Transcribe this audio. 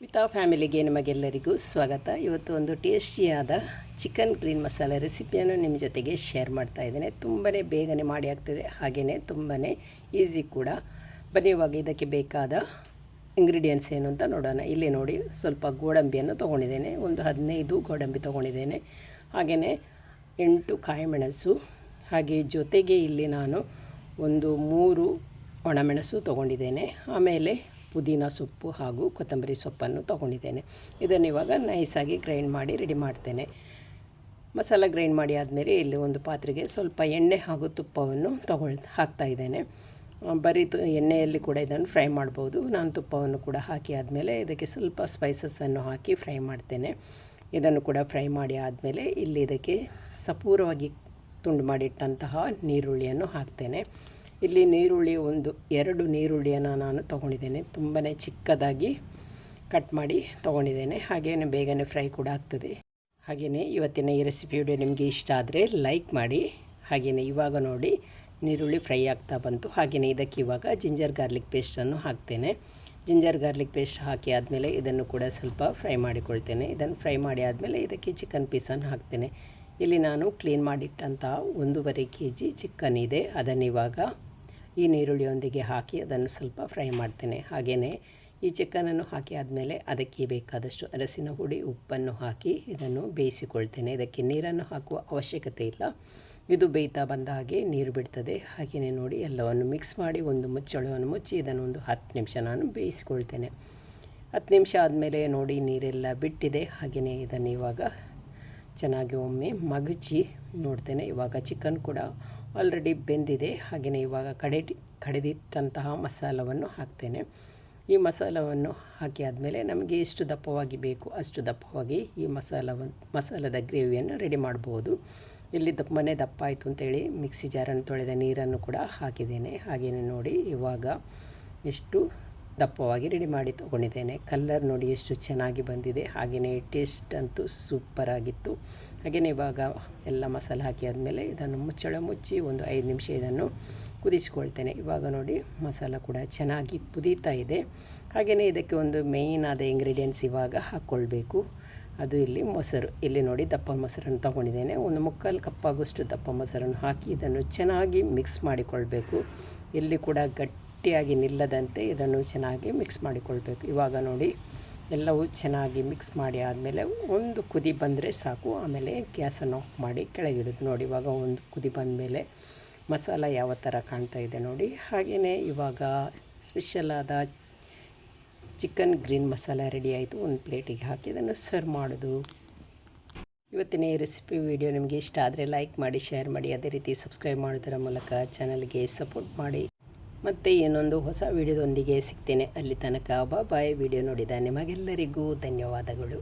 ಮಿತಾ ಫ್ಯಾಮಿಲಿಗೆ ನಿಮಗೆಲ್ಲರಿಗೂ ಸ್ವಾಗತ. ಇವತ್ತು ಒಂದು ಟೇಸ್ಟಿಯಾದ ಚಿಕನ್ ಗ್ರೀನ್ ಮಸಾಲೆ ರೆಸಿಪಿಯನ್ನು ನಿಮ್ಮ ಜೊತೆಗೆ ಶೇರ್ ಮಾಡ್ತಾ ಇದ್ದೇನೆ. ತುಂಬಾ ಬೇಗನೆ ಮಾಡಿ ಆಗ್ತದೆ, ಹಾಗೆಯೇ ತುಂಬಾ ಈಸಿ ಕೂಡ. ಬನ್ನಿ ಇವಾಗ ಇದಕ್ಕೆ ಬೇಕಾದ ಇಂಗ್ರೀಡಿಯೆಂಟ್ಸ್ ಏನು ಅಂತ ನೋಡೋಣ. ಇಲ್ಲಿ ನೋಡಿ, ಸ್ವಲ್ಪ ಗೋಡಂಬಿಯನ್ನು ತೊಗೊಂಡಿದ್ದೇನೆ, ಒಂದು 15 ಗೋಡಂಬಿ ತೊಗೊಂಡಿದ್ದೇನೆ. ಹಾಗೆಯೇ 8 ಕಾಯಿಮೆಣಸು, ಹಾಗೆ ಜೊತೆಗೆ ಇಲ್ಲಿ ನಾನು ಒಂದು 3 ಒಣಮೆಣಸು ತೊಗೊಂಡಿದ್ದೇನೆ. ಆಮೇಲೆ ಪುದೀನ ಸೊಪ್ಪು ಹಾಗೂ ಕೊತ್ತಂಬರಿ ಸೊಪ್ಪನ್ನು ತೊಗೊಂಡಿದ್ದೇನೆ. ಇದನ್ನು ಇವಾಗ ನೈಸಾಗಿ ಗ್ರೈಂಡ್ ಮಾಡಿ ರೆಡಿ ಮಾಡ್ತೇನೆ. ಮಸಾಲ ಗ್ರೈಂಡ್ ಮಾಡಿ ಆದಮೇಲೆ ಇಲ್ಲಿ ಒಂದು ಪಾತ್ರೆಗೆ ಸ್ವಲ್ಪ ಎಣ್ಣೆ ಹಾಗೂ ತುಪ್ಪವನ್ನು ಹಾಕ್ತಾ ಇದ್ದೇನೆ. ಬರೀ ಎಣ್ಣೆಯಲ್ಲಿ ಕೂಡ ಇದನ್ನು ಫ್ರೈ ಮಾಡ್ಬೋದು. ನಾನು ತುಪ್ಪವನ್ನು ಕೂಡ ಹಾಕಿ ಆದಮೇಲೆ ಇದಕ್ಕೆ ಸ್ವಲ್ಪ ಸ್ಪೈಸಸ್ಸನ್ನು ಹಾಕಿ ಫ್ರೈ ಮಾಡ್ತೇನೆ. ಇದನ್ನು ಕೂಡ ಫ್ರೈ ಮಾಡಿ ಆದಮೇಲೆ ಇಲ್ಲಿ ಇದಕ್ಕೆ ಸಪೂರವಾಗಿ ತುಂಡು ಮಾಡಿಟ್ಟಂತಹ ನೀರುಳ್ಳಿಯನ್ನು ಹಾಕ್ತೇನೆ. ಇಲ್ಲಿ ನೀರುಳ್ಳಿ ಒಂದು 2 ನೀರುಳ್ಳಿಯನ್ನು ನಾನು ತೊಗೊಂಡಿದ್ದೇನೆ. ತುಂಬಾ ಚಿಕ್ಕದಾಗಿ ಕಟ್ ಮಾಡಿ ತೊಗೊಂಡಿದ್ದೇನೆ. ಹಾಗೆಯೇ ಬೇಗನೆ ಫ್ರೈ ಕೂಡ ಆಗ್ತದೆ. ಹಾಗೆಯೇ ಇವತ್ತಿನ ಈ ರೆಸಿಪಿ ವಿಡಿಯೋ ನಿಮಗೆ ಇಷ್ಟ ಆದರೆ ಲೈಕ್ ಮಾಡಿ. ಹಾಗೆಯೇ ಇವಾಗ ನೋಡಿ, ನೀರುಳ್ಳಿ ಫ್ರೈ ಆಗ್ತಾ ಬಂತು. ಹಾಗೆಯೇ ಇದಕ್ಕೆ ಇವಾಗ ಜಿಂಜರ್ ಗಾರ್ಲಿಕ್ ಪೇಸ್ಟನ್ನು ಹಾಕ್ತೇನೆ. ಜಿಂಜರ್ ಗಾರ್ಲಿಕ್ ಪೇಸ್ಟ್ ಹಾಕಿ ಆದಮೇಲೆ ಇದನ್ನು ಕೂಡ ಸ್ವಲ್ಪ ಫ್ರೈ ಮಾಡಿಕೊಳ್ತೇನೆ. ಇದನ್ನು ಫ್ರೈ ಮಾಡಿ ಆದಮೇಲೆ ಇದಕ್ಕೆ ಚಿಕನ್ ಪೀಸನ್ನು ಹಾಕ್ತೇನೆ. ಇಲ್ಲಿ ನಾನು ಕ್ಲೀನ್ ಮಾಡಿಟ್ಟಂತಹ 1.5 kg ಚಿಕನ್ ಇದೆ. ಅದನ್ನು ಇವಾಗ ಈ ನೀರುಳ್ಳಿಯೊಂದಿಗೆ ಹಾಕಿ ಅದನ್ನು ಸ್ವಲ್ಪ ಫ್ರೈ ಮಾಡ್ತೇನೆ. ಹಾಗೆಯೇ ಈ ಚಿಕನನ್ನು ಹಾಕಿ ಆದಮೇಲೆ ಅದಕ್ಕೆ ಬೇಕಾದಷ್ಟು ಅರಸಿನ ಹುಡಿ, ಉಪ್ಪನ್ನು ಹಾಕಿ ಇದನ್ನು ಬೇಯಿಸಿಕೊಳ್ತೇನೆ. ಇದಕ್ಕೆ ನೀರನ್ನು ಹಾಕುವ ಅವಶ್ಯಕತೆ ಇಲ್ಲ, ಇದು ಬೇಯ್ತಾ ಬಂದ ಹಾಗೆ ನೀರು ಬಿಡ್ತದೆ. ಹಾಗೆಯೇ ನೋಡಿ, ಎಲ್ಲವನ್ನು ಮಿಕ್ಸ್ ಮಾಡಿ ಒಂದು ಮುಚ್ಚಳವನ್ನು ಮುಚ್ಚಿ ಇದನ್ನು ಒಂದು 10 ನಿಮಿಷ ನಾನು ಬೇಯಿಸಿಕೊಳ್ತೇನೆ. 10 ನಿಮಿಷ ಆದಮೇಲೆ ನೋಡಿ, ನೀರೆಲ್ಲ ಬಿಟ್ಟಿದೆ. ಹಾಗೆಯೇ ಇದನ್ನು ಇವಾಗ ಚೆನ್ನಾಗಿ ಒಮ್ಮೆ ಮಗಚಿ ನೋಡ್ತೇನೆ. ಇವಾಗ ಚಿಕನ್ ಕೂಡ ಆಲ್ರೆಡಿ ಬೆಂದಿದೆ. ಹಾಗೆಯೇ ಇವಾಗ ಕಡೆದಿಟ್ಟಂತಹ ಮಸಾಲವನ್ನು ಹಾಕ್ತೇನೆ. ಈ ಮಸಾಲವನ್ನು ಹಾಕಿ ಆದಮೇಲೆ ನಮಗೆ ಎಷ್ಟು ದಪ್ಪವಾಗಿ ಬೇಕು ಅಷ್ಟು ದಪ್ಪವಾಗಿ ಈ ಮಸಾಲದ ಗ್ರೇವಿಯನ್ನು ರೆಡಿ ಮಾಡ್ಬೋದು. ಇಲ್ಲಿ ಮನೆ ದಪ್ಪ ಆಯಿತು ಅಂತೇಳಿ ಮಿಕ್ಸಿ ಜಾರನ್ನು ತೊಳೆದ ನೀರನ್ನು ಕೂಡ ಹಾಕಿದ್ದೇನೆ. ಹಾಗೆಯೇ ನೋಡಿ, ಇವಾಗ ಎಷ್ಟು ದಪ್ಪವಾಗಿ ರೆಡಿ ಮಾಡಿ ತೊಗೊಂಡಿದ್ದೇನೆ. ಕಲರ್ ನೋಡಿ ಎಷ್ಟು ಚೆನ್ನಾಗಿ ಬಂದಿದೆ. ಹಾಗೆಯೇ ಟೇಸ್ಟ್ ಅಂತೂ ಸೂಪರಾಗಿತ್ತು. ಹಾಗೆಯೇ ಇವಾಗ ಎಲ್ಲ ಮಸಾಲೆ ಹಾಕಿ ಆದಮೇಲೆ ಇದನ್ನು ಮುಚ್ಚಳ ಮುಚ್ಚಿ ಒಂದು 5 ನಿಮಿಷ ಇದನ್ನು ಕುದಿಸಿಕೊಳ್ತೇನೆ. ಇವಾಗ ನೋಡಿ, ಮಸಾಲ ಕೂಡ ಚೆನ್ನಾಗಿ ಕುದೀತಾ ಇದೆ. ಹಾಗೆಯೇ ಇದಕ್ಕೆ ಒಂದು ಮೇಯ್ನ್ ಆದ ಇಂಗ್ರೀಡಿಯೆಂಟ್ಸ್ ಇವಾಗ ಹಾಕ್ಕೊಳ್ಬೇಕು. ಅದು ಇಲ್ಲಿ ಮೊಸರು. ಇಲ್ಲಿ ನೋಡಿ, ದಪ್ಪ ಮೊಸರನ್ನು ತೊಗೊಂಡಿದ್ದೇನೆ. ಒಂದು 3/4 ಕಪ್ಪಾಗುವಷ್ಟು ದಪ್ಪ ಮೊಸರನ್ನು ಹಾಕಿ ಇದನ್ನು ಚೆನ್ನಾಗಿ ಮಿಕ್ಸ್ ಮಾಡಿಕೊಳ್ಬೇಕು. ಎಲ್ಲಿ ಕೂಡ ಗಟ್ಟಿಯಾಗಿ ನಿಲ್ಲದಂತೆ ಇದನ್ನು ಚೆನ್ನಾಗಿ ಮಿಕ್ಸ್ ಮಾಡಿಕೊಳ್ಬೇಕು. ಇವಾಗ ನೋಡಿ, ಎಲ್ಲವೂ ಚೆನ್ನಾಗಿ ಮಿಕ್ಸ್ ಮಾಡಿ ಆದಮೇಲೆ ಒಂದು ಕುದಿ ಬಂದರೆ ಸಾಕು. ಆಮೇಲೆ ಗ್ಯಾಸನ್ನು ಆಫ್ ಮಾಡಿ ಕೆಳಗಿಡೋದು. ನೋಡಿ, ಇವಾಗ ಒಂದು ಕುದಿ ಬಂದಮೇಲೆ ಮಸಾಲ ಯಾವ ಥರ ಕಾಣ್ತಾ ಇದೆ ನೋಡಿ. ಹಾಗೆಯೇ ಇವಾಗ ಸ್ಪೆಷಲ್ ಆದ ಚಿಕನ್ ಗ್ರೀನ್ ಮಸಾಲ ರೆಡಿ ಆಯಿತು. ಒಂದು ಪ್ಲೇಟಿಗೆ ಹಾಕಿ ಇದನ್ನು ಸರ್ವ್ ಮಾಡೋದು. ಇವತ್ತಿನ ಈ ರೆಸಿಪಿ ವಿಡಿಯೋ ನಿಮಗೆ ಇಷ್ಟ ಆದರೆ ಲೈಕ್ ಮಾಡಿ, ಶೇರ್ ಮಾಡಿ, ಅದೇ ರೀತಿ ಸಬ್ಸ್ಕ್ರೈಬ್ ಮಾಡೋದರ ಮೂಲಕ ಚಾನಲ್ಗೆ ಸಪೋರ್ಟ್ ಮಾಡಿ. ಮತ್ತು ಇನ್ನೊಂದು ಹೊಸ ವಿಡಿಯೋದೊಂದಿಗೆ ಸಿಗ್ತೇನೆ. ಅಲ್ಲಿ ತನಕ ಬಾಯ್. ವಿಡಿಯೋ ನೋಡಿದ ನಿಮಗೆಲ್ಲರಿಗೂ ಧನ್ಯವಾದಗಳು.